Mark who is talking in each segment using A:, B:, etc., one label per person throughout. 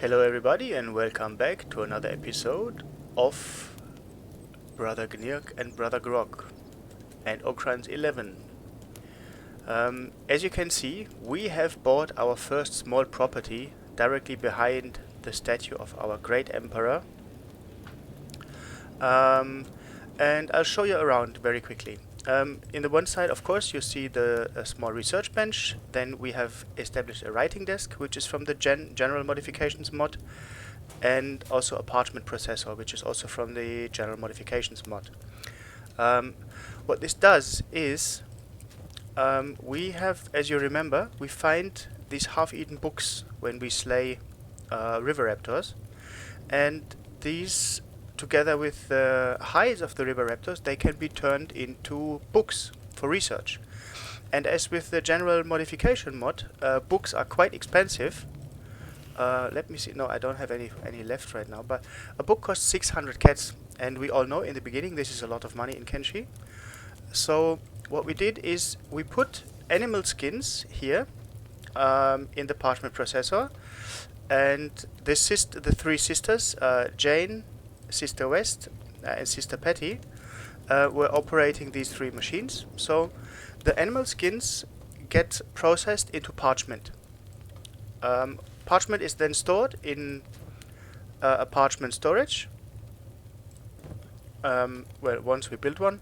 A: Hello everybody and welcome back to another episode of Brother Gnirk and Brother Grog and Okran's 11. As you can see, we have bought our first small property directly behind the statue of our great emperor. And I'll show you around very quickly. In the one side, of course, you see the small research bench. Then we have established a writing desk, which is from the general modifications mod, and also a parchment processor, which is also from the general modifications mod. What this does is, we have, as you remember, we find these half-eaten books when we slay river raptors, and these, together with the hides of the river raptors, they can be turned into books for research. And as with the general modification mod, books are quite expensive. Let me see. No, I don't have any left right now. But a book costs 600 cats, and we all know in the beginning this is a lot of money in Kenshi. So what we did is we put animal skins here in the parchment processor, and the three sisters, Jane, Sister West, and Sister Patty, were operating these three machines. So the animal skins get processed into parchment. Parchment is then stored in a parchment storage. Well, once we build one,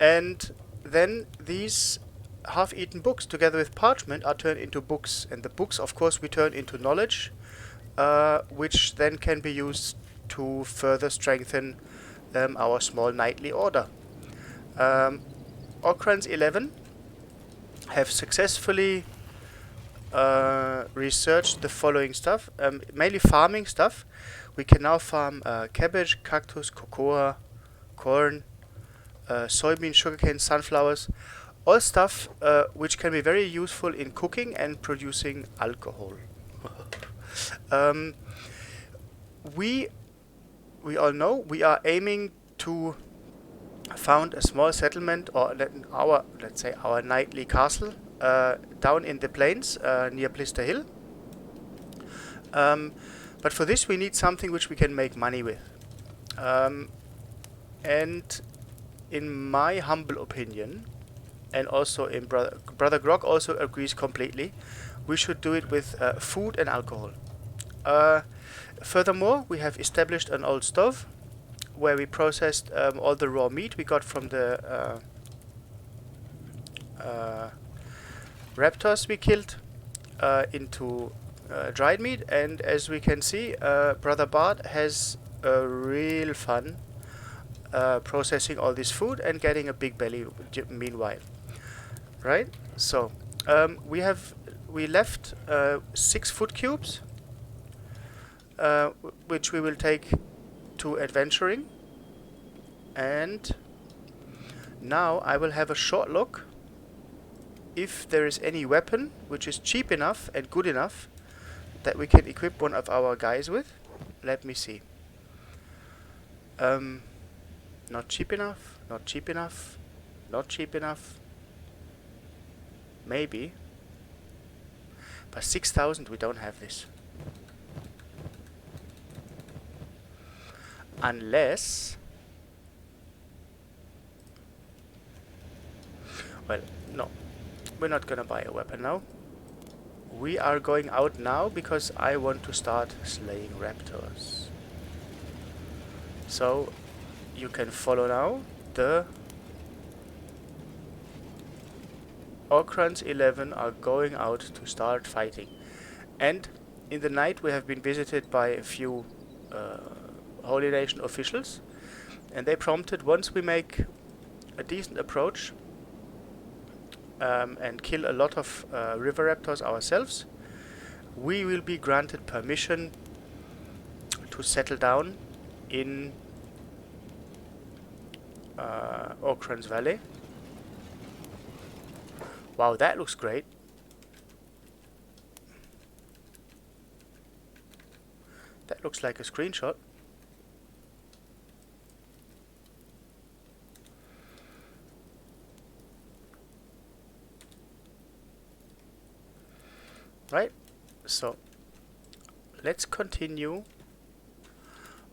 A: and then these half-eaten books, together with parchment, are turned into books, and the books, of course, we turn into knowledge, which then can be used to further strengthen our small knightly order. Okran's 11 have successfully researched the following stuff, mainly farming stuff. We can now farm cabbage, cactus, cocoa, corn, soybean, sugarcane, sunflowers, all stuff which can be very useful in cooking and producing alcohol. We all know we are aiming to found a small settlement, or let's say our knightly castle, down in the plains near Blister Hill. But for this we need something which we can make money with. And in my humble opinion, and also in Brother Grog also agrees completely, we should do it with food and alcohol. Furthermore, we have established an old stove where we processed all the raw meat we got from the raptors we killed into dried meat. And as we can see, Brother Bart has a real fun processing all this food and getting a big belly meanwhile. Right? So we left 6 food cubes, which we will take to adventuring. And now I will have a short look if there is any weapon which is cheap enough and good enough that we can equip one of our guys with. Let me see. Not cheap enough, not cheap enough, not cheap enough. Maybe. But 6,000 we don't have this. Unless... Well, no. We're not gonna buy a weapon now. We are going out now because I want to start slaying raptors. So, you can follow now. The Okran's 11 are going out to start fighting. And in the night we have been visited by a few Holy Nation officials, and they prompted, once we make a decent approach and kill a lot of river raptors ourselves, we will be granted permission to settle down in Okran's Valley. Wow, that looks great. That looks like a screenshot. Right? So let's continue,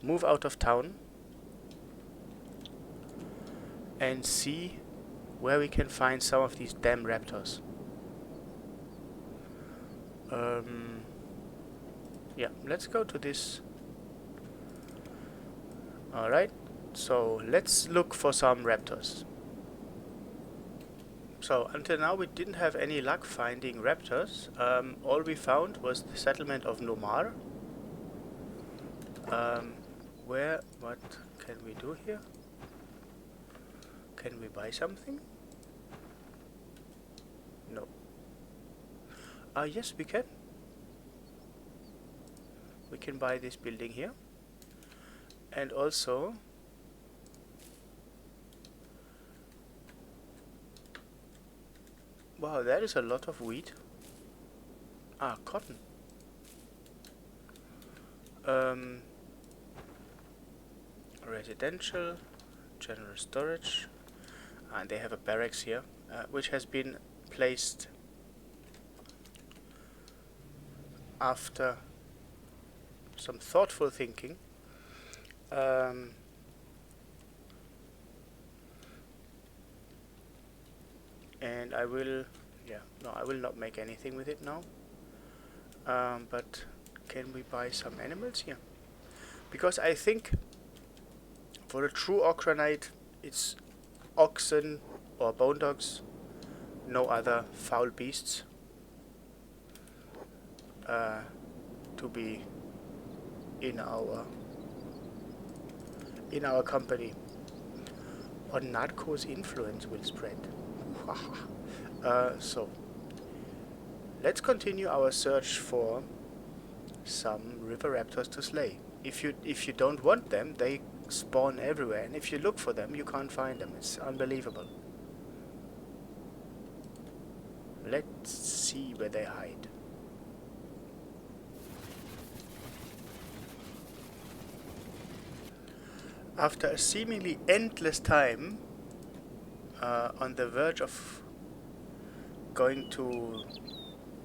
A: move out of town, and see where we can find some of these damn raptors. Yeah, let's go to this. Alright, so let's look for some raptors. So until now we didn't have any luck finding raptors. All we found was the settlement of Nomar. What can we do here? Can we buy something? No. Yes, we can. We can buy this building here. And also wow, that is a lot of wheat. Cotton. Residential, general storage, and they have a barracks here, which has been placed after some thoughtful thinking. And I will, I will not make anything with it now. But can we buy some animals here? Because I think for a true Okranite, it's oxen or bone dogs, no other foul beasts to be in our company. Or Narco's influence will spread. So let's continue our search for some river raptors to slay. If you don't want them, they spawn everywhere, and if you look for them, you can't find them. It's unbelievable. Let's see where they hide. After a seemingly endless time, on the verge of going to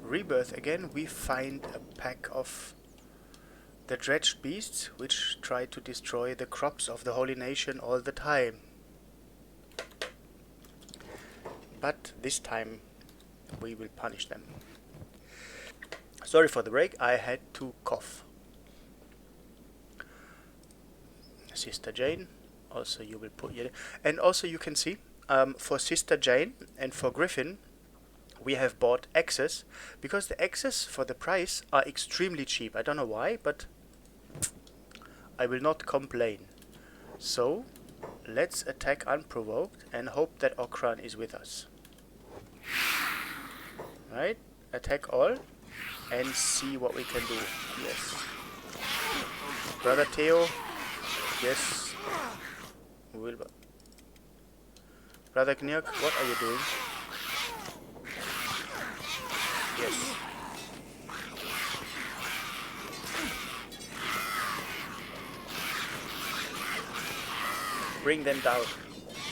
A: rebirth again, we find a pack of the dredged beasts which try to destroy the crops of the holy nation all the time. But this time we will punish them. Sorry for the break, I had to cough. Sister Jane, also you will put here, and also you can see for Sister Jane and for Griffin we have bought axes, because the axes for the price are extremely cheap. I don't know why, but I will not complain. So let's attack unprovoked and hope that Okran is with us. Right, attack all and see what we can do. Yes, Brother Theo. Yes, Wilbur. Brother Knirk, what are you doing? Yes. Bring them down.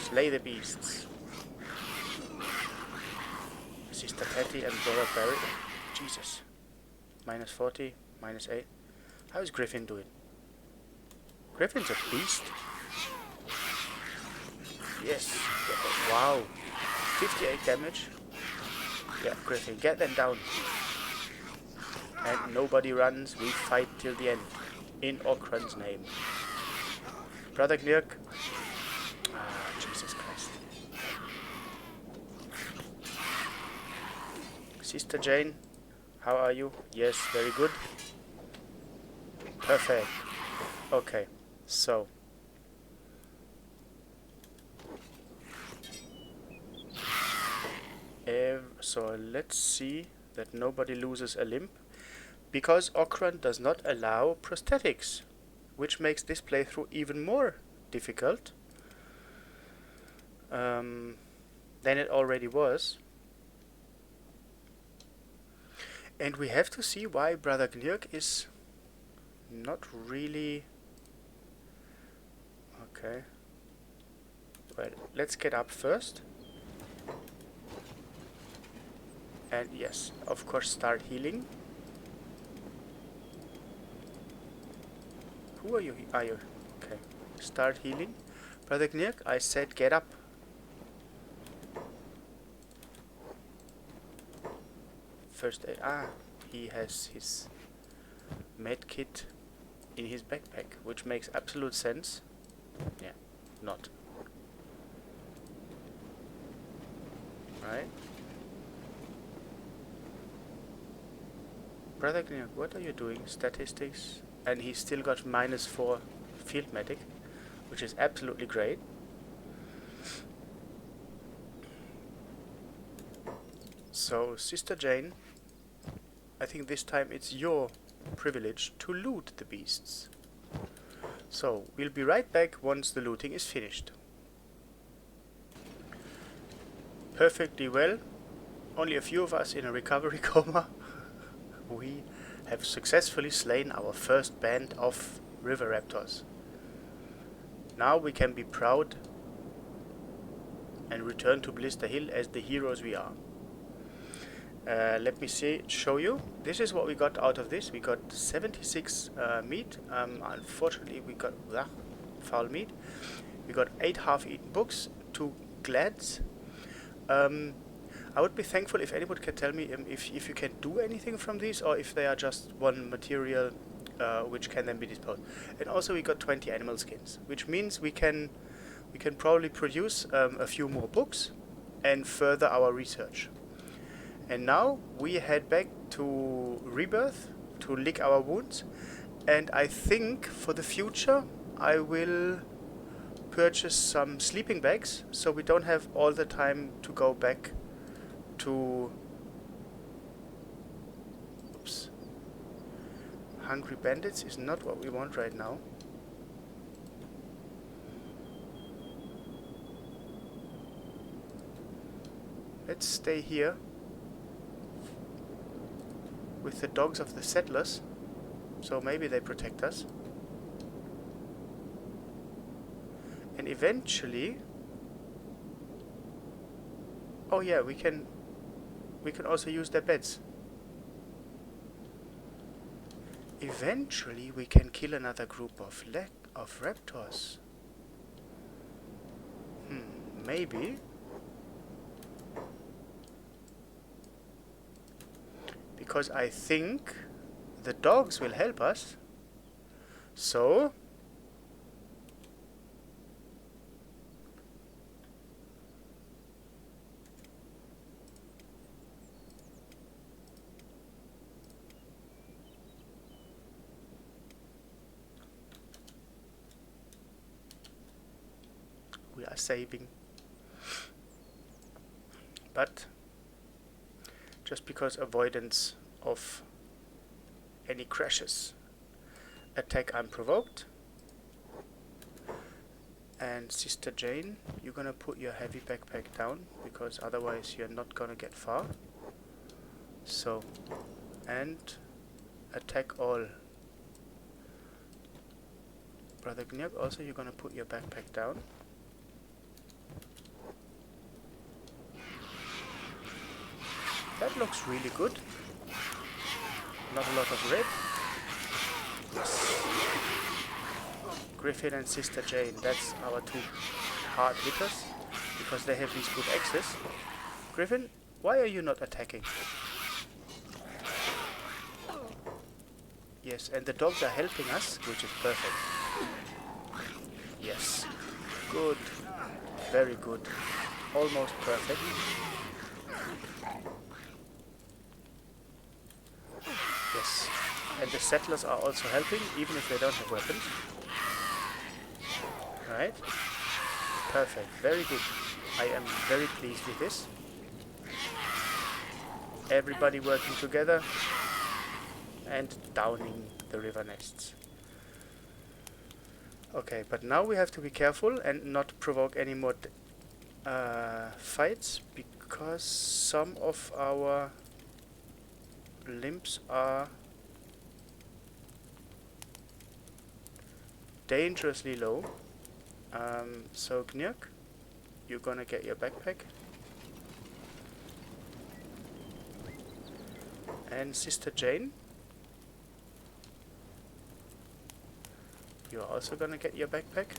A: Slay the beasts. Sister Patty and Brother Barry. Jesus. Minus 40, minus 8. How is Griffin doing? Griffin's a beast. Yes. Wow. 58 damage. Yeah, Griffin, get them down. And nobody runs. We fight till the end. In Okran's name. Brother Knirk. Jesus Christ. Sister Jane, how are you? Yes, very good. Perfect. Okay, so let's see that nobody loses a limb, because Okran does not allow prosthetics, which makes this playthrough even more difficult than it already was. And we have to see why Brother Gnirk is not really... Okay. Well, let's get up first. And yes, of course, start healing. Who are you? Are you? Okay. Start healing. Brother Gnirk, I said get up. First aid. Ah, he has his med kit in his backpack, which makes absolute sense. Yeah, not. Right? Brother Gnirk, what are you doing? Statistics. And he's still got -4 field medic, which is absolutely great. So, Sister Jane, I think this time it's your privilege to loot the beasts. So, we'll be right back once the looting is finished. Perfectly well. Only a few of us in a recovery coma. We have successfully slain our first band of river raptors. Now we can be proud and return to Blister Hill as the heroes we are. Let me show you. This is what we got out of this. We got 76 meat. Unfortunately, we got foul meat. We got 8 half-eaten books, 2 glads. I would be thankful if anybody can tell me if you can do anything from these, or if they are just one material which can then be disposed. And also we got 20 animal skins, which means we can probably produce a few more books and further our research. And now we head back to Rebirth to lick our wounds, and I think for the future I will purchase some sleeping bags so we don't have all the time to go back to Hungry Bandits is not what we want right now. Let's stay here with the dogs of the settlers, so maybe they protect us. And eventually, oh yeah, we can also use their beds. Eventually we can kill another group of raptors. Maybe. Because I think the dogs will help us. So we are saving. But just because avoidance of any crashes, attack unprovoked. And Sister Jane, you're gonna put your heavy backpack down, because otherwise you're not gonna get far. So, and attack all. Brother Gnirk, also you're gonna put your backpack down. That looks really good. Not a lot of red. Yes. Griffin and Sister Jane, that's our 2 hard hitters, because they have these good axes. Griffin, why are you not attacking? Yes, and the dogs are helping us, which is perfect. Yes. Good. Very good. Almost perfect. Yes. And the settlers are also helping, even if they don't have weapons. Right? Perfect. Very good. I am very pleased with this. Everybody working together and downing the river nests. Okay, but now we have to be careful and not provoke any more fights, because some of our limps are dangerously low. So Gnirk, you're gonna get your backpack. And Sister Jane, You're also gonna get your backpack.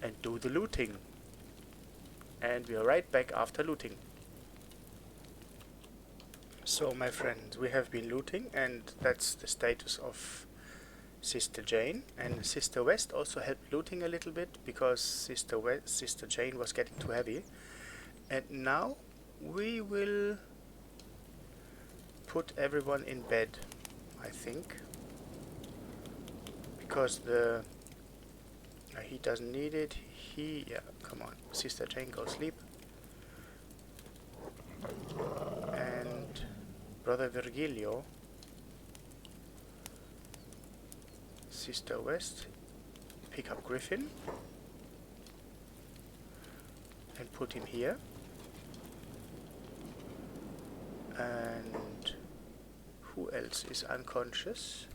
A: And do the looting. And we are right back after looting. So my friends, we have been looting, and that's the status of Sister Jane. And Sister West also helped looting a little bit because Sister Jane was getting too heavy. And now we will put everyone in bed, I think, because he doesn't need it. Yeah, come on, Sister Jane, go sleep. And Brother Virgilio, Sister West, pick up Griffin and put him here. And who else is unconscious?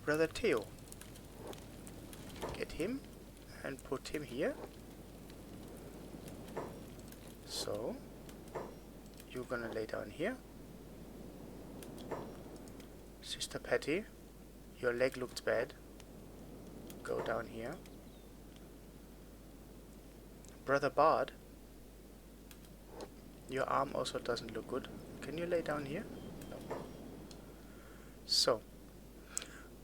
A: Brother Theo. Get him and put him here. So you're gonna lay down here. Sister Patty, your leg looks bad. Go down here. Brother Bard, your arm also doesn't look good. Can you lay down here? No. So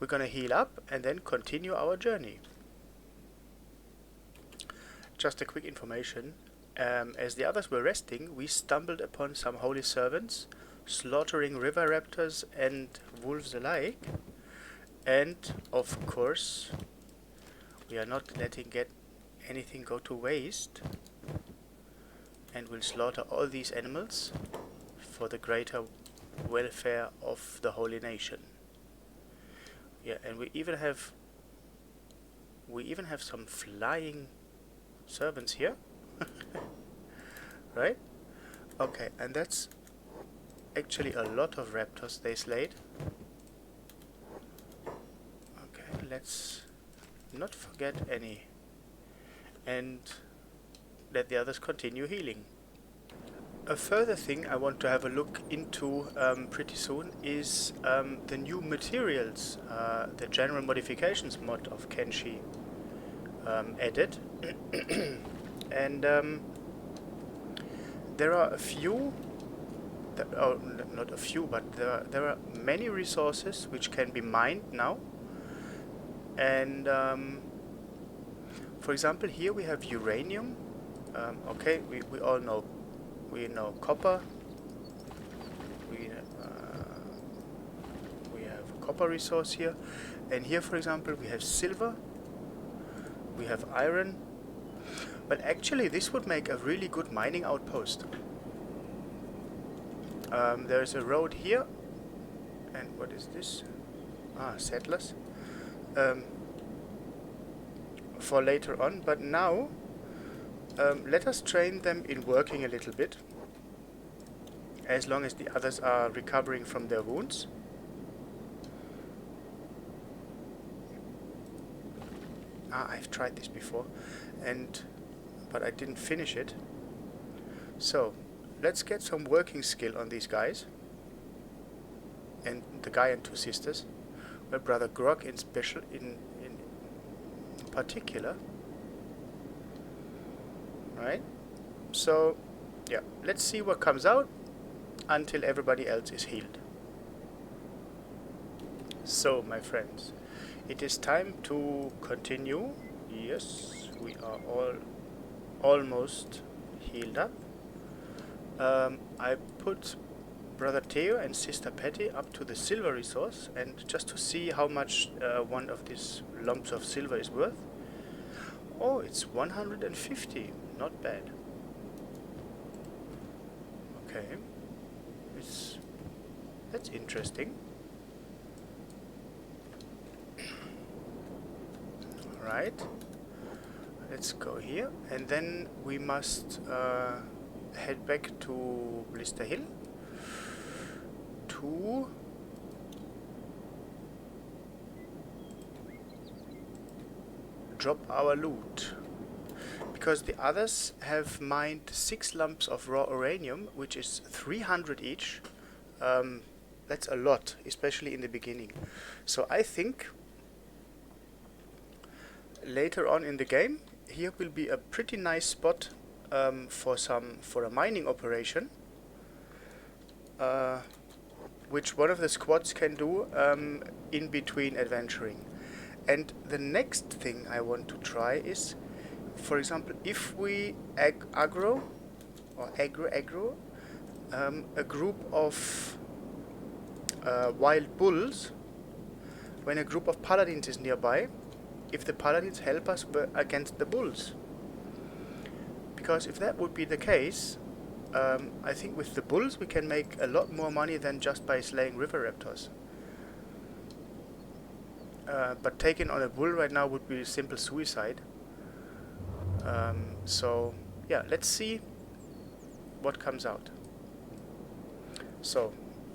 A: we're gonna heal up and then continue our journey. Just a quick information. As the others were resting, we stumbled upon some holy servants slaughtering river raptors and wolves alike. And of course, we are not letting anything go to waste, and will slaughter all these animals for the greater welfare of the holy nation. Yeah, and we even have some flying servants here. Right? Okay, and that's actually a lot of raptors they slayed. Okay, let's not forget any, and let the others continue healing. A further thing I want to have a look into pretty soon is the new materials the general modifications mod of Kenshi added. And there are a few, not a few, but there are many resources which can be mined now. And for example, here we have uranium. Okay, we all know, we know copper. We have a copper resource here, and here, for example, we have silver. We have iron. But actually, this would make a really good mining outpost. There's a road here, and what is this? Settlers. For later on, but now let us train them in working a little bit, as long as the others are recovering from their wounds. I've tried this before, but I didn't finish it. So let's get some working skill on these guys, and the guy and two sisters. Well, Brother Grog in particular. Right? So yeah, let's see what comes out until everybody else is healed. So my friends, it is time to continue. Yes, we are all almost healed up. I put Brother Theo and Sister Patty up to the silver resource, and just to see how much one of these lumps of silver is worth. Oh, it's 150. Not bad. Okay. That's interesting. Alright. Let's go here, and then we must head back to Blister Hill to drop our loot, because the others have mined 6 lumps of raw uranium, which is 300 each, That's a lot, especially in the beginning. So I think later on in the game, here will be a pretty nice spot for a mining operation, which one of the squads can do in between adventuring. And the next thing I want to try is, for example, if we aggro a group of wild bulls, when a group of paladins is nearby, if the paladins help us against the bulls. Because if that would be the case, I think with the bulls we can make a lot more money than just by slaying river raptors. But taking on a bull right now would be simple suicide. So yeah, let's see what comes out. So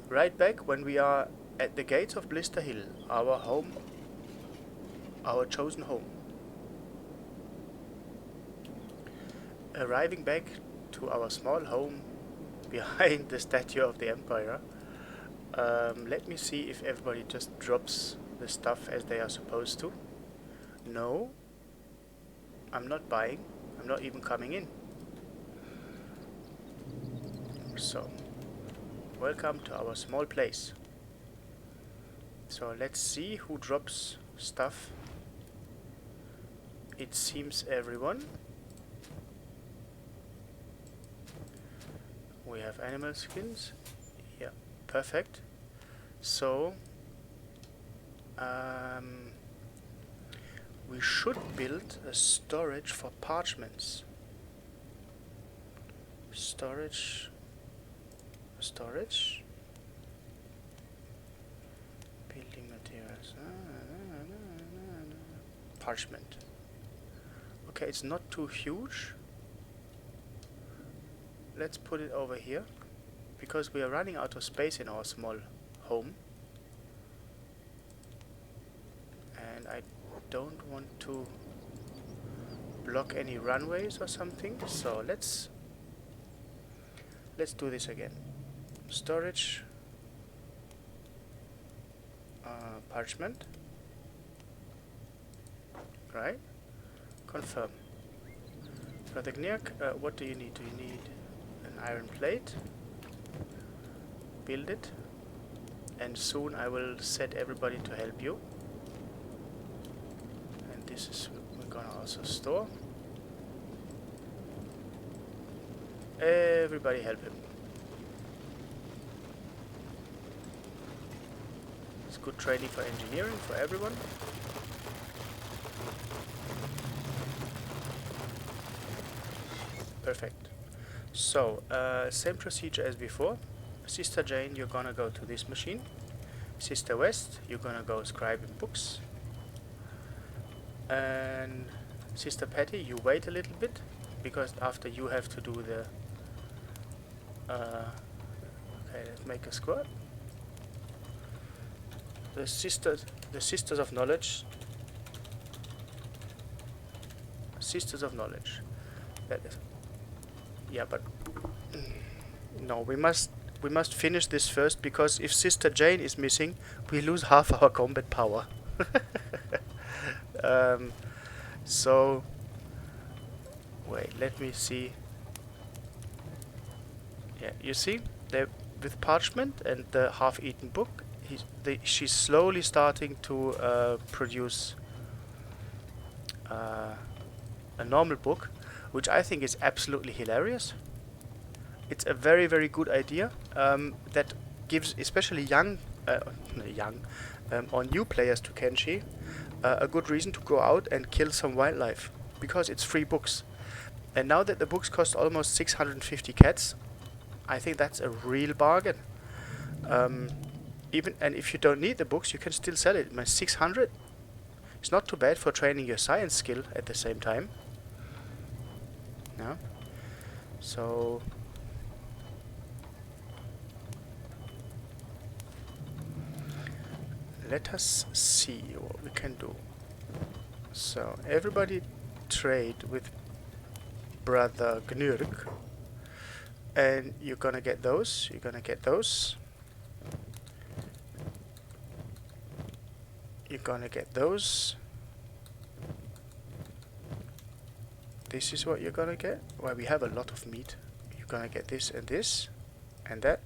A: right back when we are at the gates of Blister Hill, our home, our chosen home. Arriving back to our small home behind the statue of the Empire. Let me see if everybody just drops the stuff as they are supposed to. No, I'm not buying. I'm not even coming in. So, welcome to our small place. So let's see who drops stuff. It seems everyone. We have animal skins. Yeah, perfect. So we should build a storage for parchments. Storage. Building materials. Parchment. Okay, it's not too huge. Let's put it over here, because we are running out of space in our small home. And I don't want to block any runways or something, so let's do this again. Storage, parchment, right? Confirm. For the Gnirk, what do you need? Do you need an iron plate? Build it, and soon I will set everybody to help you. And this is we're gonna also store. Everybody help him. It's good training for engineering for everyone. Perfect. So, same procedure as before. Sister Jane, you're gonna go to this machine. Sister West, you're gonna go scribe in books. And Sister Patty, you wait a little bit, because after you have to do the okay, let's make a squad. The sisters of knowledge. Sisters of knowledge. That is, yeah, but no, we must finish this first, because if Sister Jane is missing, we lose half our combat power. So wait, let me see. Yeah, you see, with parchment and the half-eaten book, she's slowly starting to produce a normal book, which I think is absolutely hilarious. It's a very, very good idea that gives especially or new players to Kenshi a good reason to go out and kill some wildlife, because it's free books. And now that the books cost almost 650 cats, I think that's a real bargain. Even and if you don't need the books, you can still sell it. 600. It's not too bad for training your science skill at the same time. No. So let us see what we can do. So everybody trade with Brother Gnurk, and you're gonna get those. You're gonna get those. you're gonna get those. This is what you're gonna get. Well, we have a lot of meat. You're gonna get this and that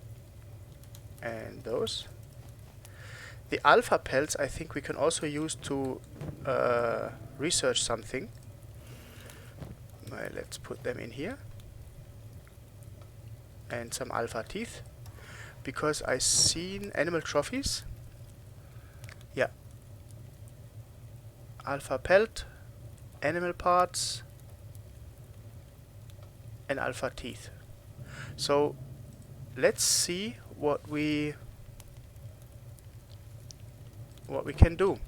A: and those. The alpha pelts I think we can also use to research something. Well, let's put them in here. And some alpha teeth. Because I seen animal trophies. Yeah. Alpha pelt, animal parts, and alpha teeth. So let's see what we can do.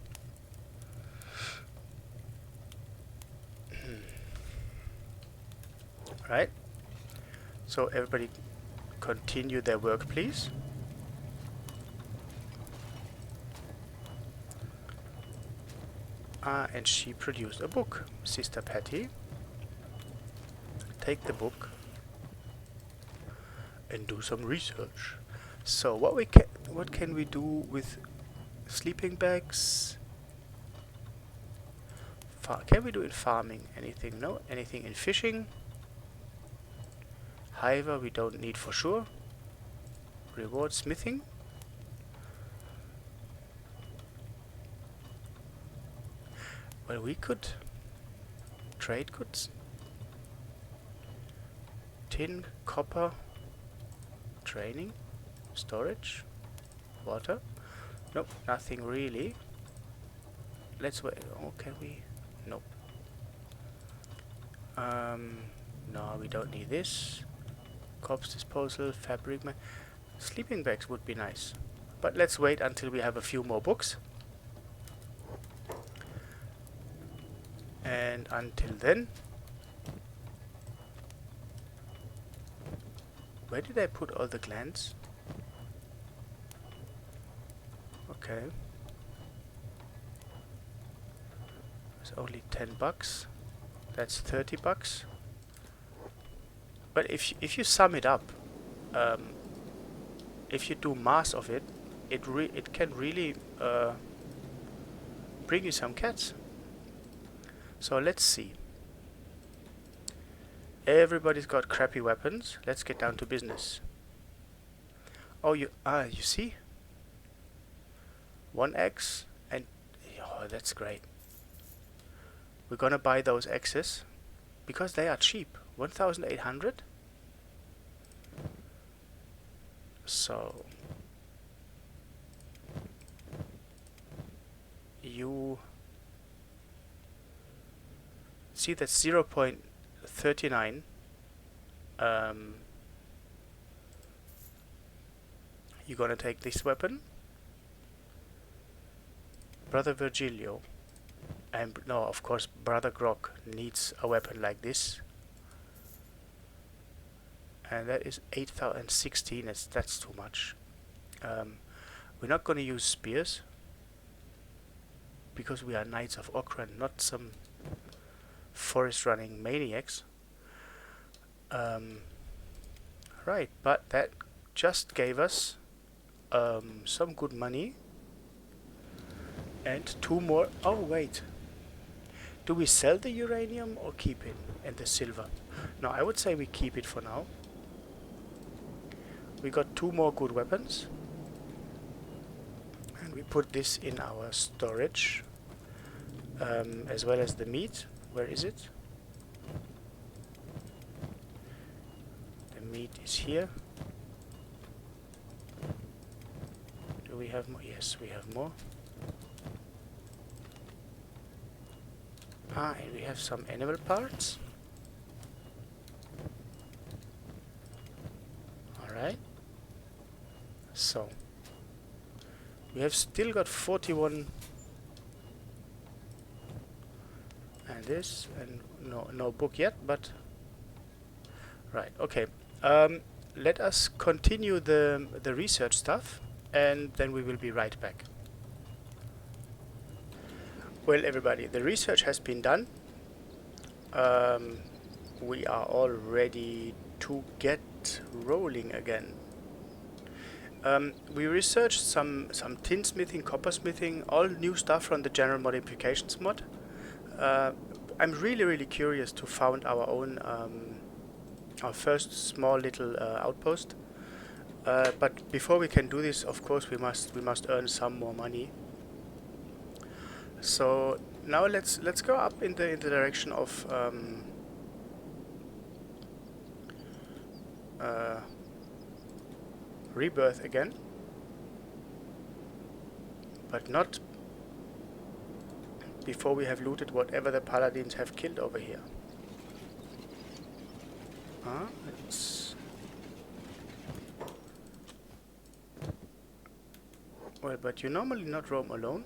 A: Right? So everybody continue their work, please. And she produced a book. Sister Patty. Take the book and do some research. So what can we do with sleeping bags? Can we do in farming anything? No. Anything in fishing? Hiver we don't need for sure. Reward smithing. Well, we could trade goods. Tin, copper, training, storage, water. Nope, nothing really. Let's wait. Oh, can we? Nope. No, we don't need this. Corpse disposal, fabric. Sleeping bags would be nice. But let's wait until we have a few more books. And until then, where did I put all the glands? Okay. It's only $10. That's $30. But if you sum it up, if you do mass of it, it can really bring you some cats. So let's see. Everybody's got crappy weapons. Let's get down to business. Oh, you see? 1x and oh, that's great. We're gonna buy those X's because they are cheap. 1,800. So you see that's 0.39. You're gonna take this weapon, Brother Virgilio, and no, of course, Brother Grok needs a weapon like this, and that is 8,016. That's too much. We're not gonna use spears because we are Knights of Okran, not some forest running maniacs. Right, but that just gave us some good money and 2 more. Oh wait, do we sell the uranium or keep it, and the silver? No, I would say we keep it for now. We got 2 more good weapons, and we put this in our storage, as well as the meat. Where is it? The meat is here. Do we have more? Yes, we have more. And we have some animal parts. Alright. So, we have still got 41. And this, and no book yet, but right, okay. Let us continue the research stuff, and then we will be right back. Well, everybody, the research has been done. We are all ready to get rolling again. We researched some tinsmithing, coppersmithing, all new stuff from the general modifications mod. I'm really curious to found our own, our first small little outpost. But before we can do this, of course, we must earn some more money. So now let's go up in the direction of rebirth again, but not before we have looted whatever the paladins have killed over here. Well, but you normally not roam alone.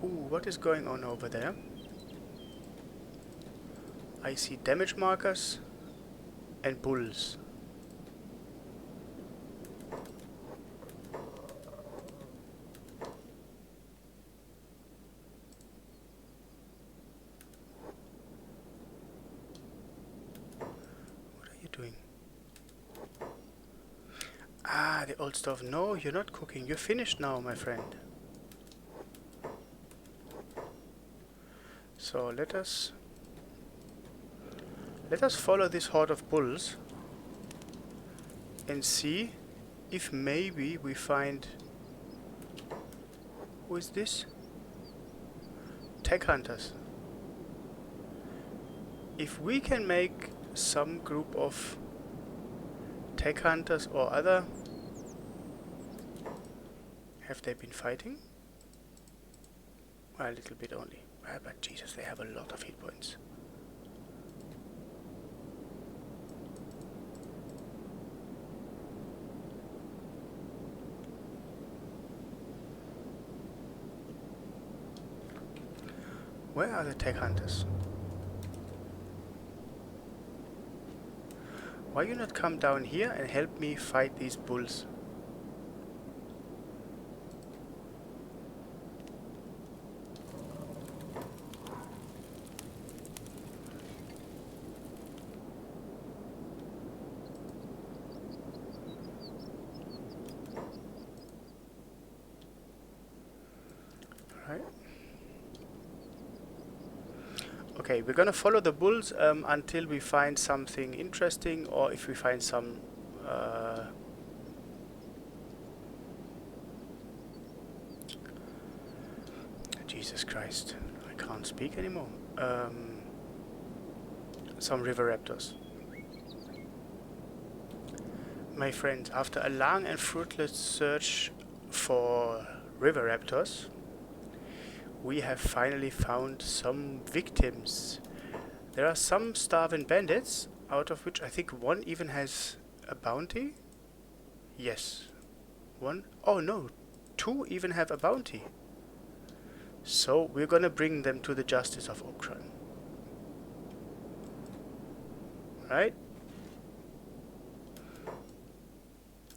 A: Ooh, what is going on over there? I see damage markers and bulls. What are you doing? Ah, the old stove. No, you're not cooking. You're finished now, my friend. So let us follow this horde of bulls and see if maybe we find... Who is this? Tech hunters. If we can make some group of tech hunters or other... Have they been fighting? Well, a little bit only. But Jesus, they have a lot of hit points. Where are the tech hunters? Why you not come down here and help me fight these bulls? Right. Okay, we're gonna follow the bulls until we find something interesting, or if we find some Jesus Christ, I can't speak anymore. Some river raptors. My friends, after a long and fruitless search for river raptors, we have finally found some victims. There are some starving bandits, out of which I think one even has a bounty. Yes. One? Oh no, two even have a bounty. So we're gonna bring them to the justice of Okran. Right?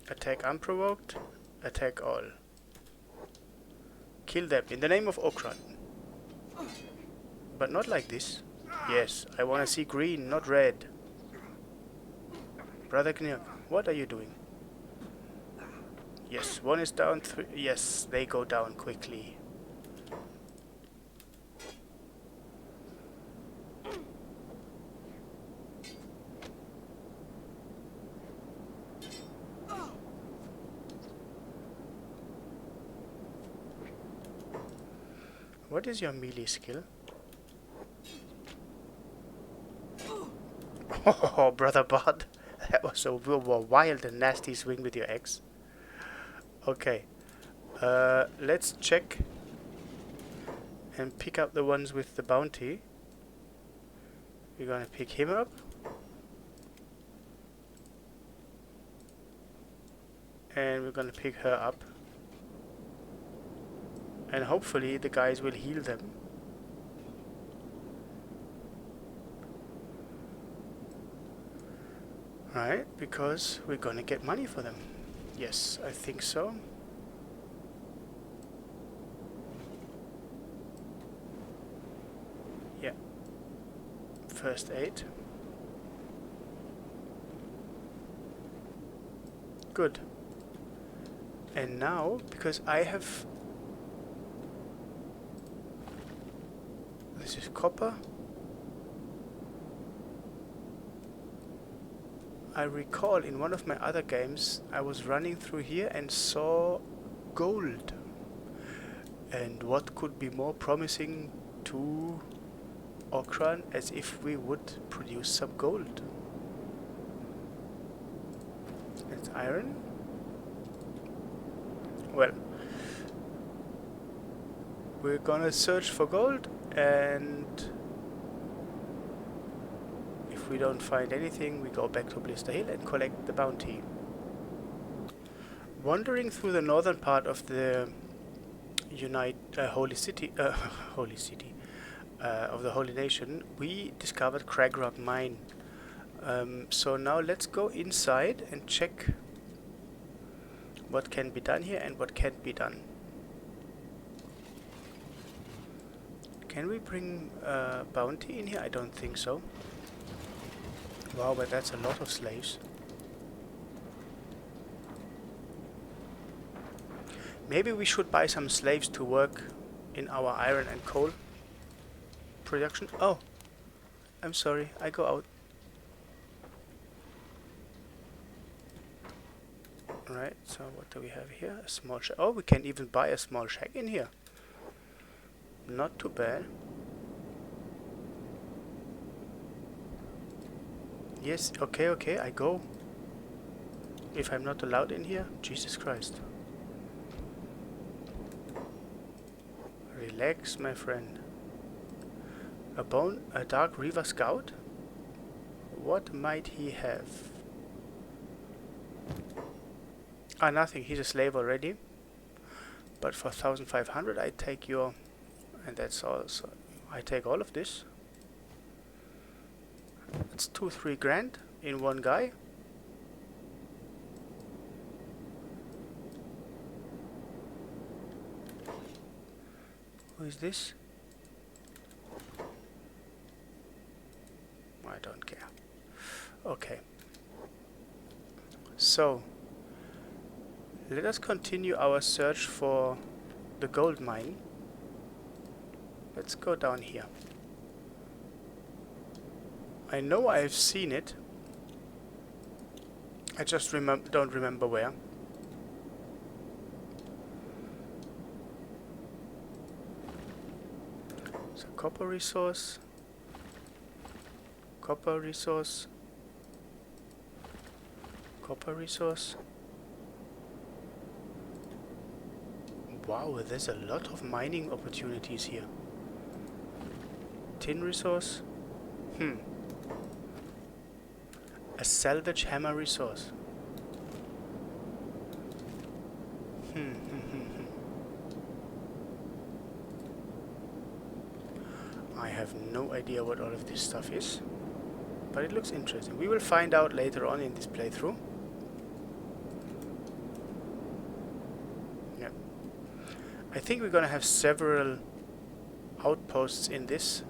A: Attack unprovoked. Attack all. Kill them in the name of Okran. But not like this. Yes, I wanna see green, not red. Brother Knirk, what are you doing? Yes, one is down. Yes, they go down quickly. What is your melee skill? Oh, brother Bud, that was a wild and nasty swing with your axe. Okay, let's check and pick up the ones with the bounty. We're gonna pick him up. And we're gonna pick her up. And hopefully the guys will heal them. Right, because we're gonna get money for them. Yes, I think so. Yeah. First aid. Good. And now, because I have... This is copper. I recall in one of my other games I was running through here and saw gold. And what could be more promising to Okran as if we would produce some gold? It's iron. Well, we're gonna search for gold, and if we don't find anything, we go back to Blister Hill and collect the bounty. Wandering through the northern part of the holy city of the Holy Nation, we discovered Cragrock Mine. So now let's go inside and check what can be done here and what can't be done. Can we bring bounty in here? I don't think so. Wow, but that's a lot of slaves. Maybe we should buy some slaves to work in our iron and coal production. Oh, I'm sorry, I go out. Right, so what do we have here? A small shack. Oh, we can even buy a small shack in here. Not too bad. Yes, okay, I go. If I'm not allowed in here, Jesus Christ. Relax, my friend. A dark Reaver Scout? What might he have? Ah, nothing. He's a slave already. But for 1,500, I take your... And that's also... I take all of this. It's 2-3 grand in one guy. Who is this? I don't care. Okay. So, let us continue our search for the gold mine. Let's go down here. I know I've seen it. I just don't remember where. So copper resource. Copper resource. Copper resource. Wow, there's a lot of mining opportunities here. Tin resource. A salvage hammer resource. I have no idea what all of this stuff is, but it looks interesting. We will find out later on in this playthrough. Yeah. I think we're gonna have several outposts in this,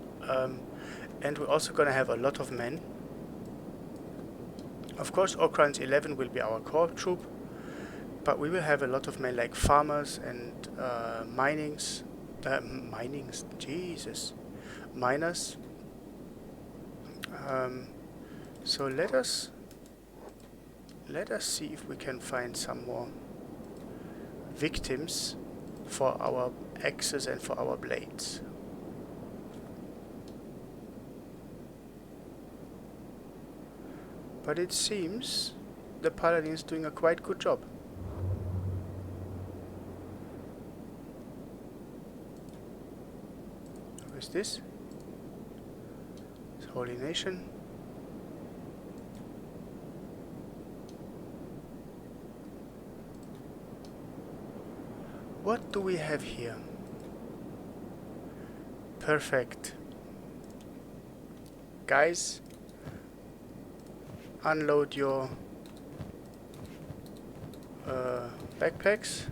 A: and we're also gonna have a lot of men. Of course, Okran's 11 will be our core troop, but we will have a lot of men like farmers and miners. So let us see if we can find some more victims for our axes and for our blades. But it seems the paladin is doing a quite good job. Who is this? It's Holy Nation. What do we have here? Perfect. Guys, unload your backpacks.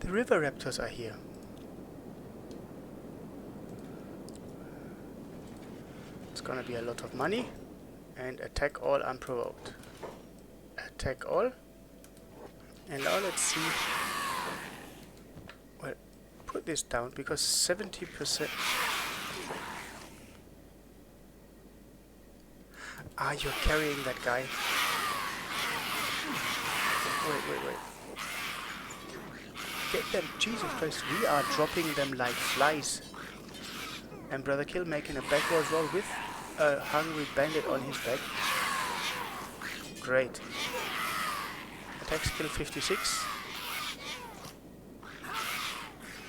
A: The river raptors are here. It's gonna be a lot of money. And attack all unprovoked. Attack all. And now let's see. Well, put this down because 70%. Ah, you're carrying that guy. Wait. Get them, Jesus Christ, we are dropping them like flies. And Brother Kill making a backwards roll with a hungry bandit on his back. Great. Attack skill 56.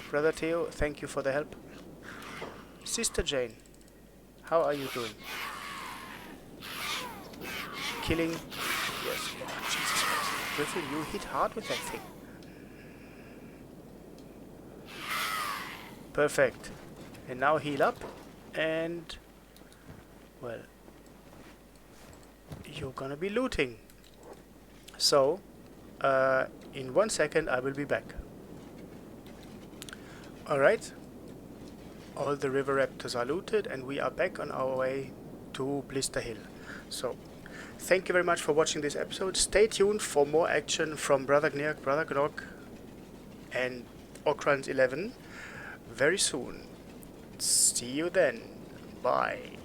A: Brother Theo, thank you for the help. Sister Jane, how are you doing? Killing. Yes. Oh, Jesus Christ. Griffin, you hit hard with that thing. Perfect. And now heal up. And... well... you're gonna be looting. So... in 1 second I will be back. Alright. All the river raptors are looted and we are back on our way to Blister Hill. So... thank you very much for watching this episode. Stay tuned for more action from Brother Gnirk, Brother Gnog, and Okran's 11 very soon. See you then. Bye.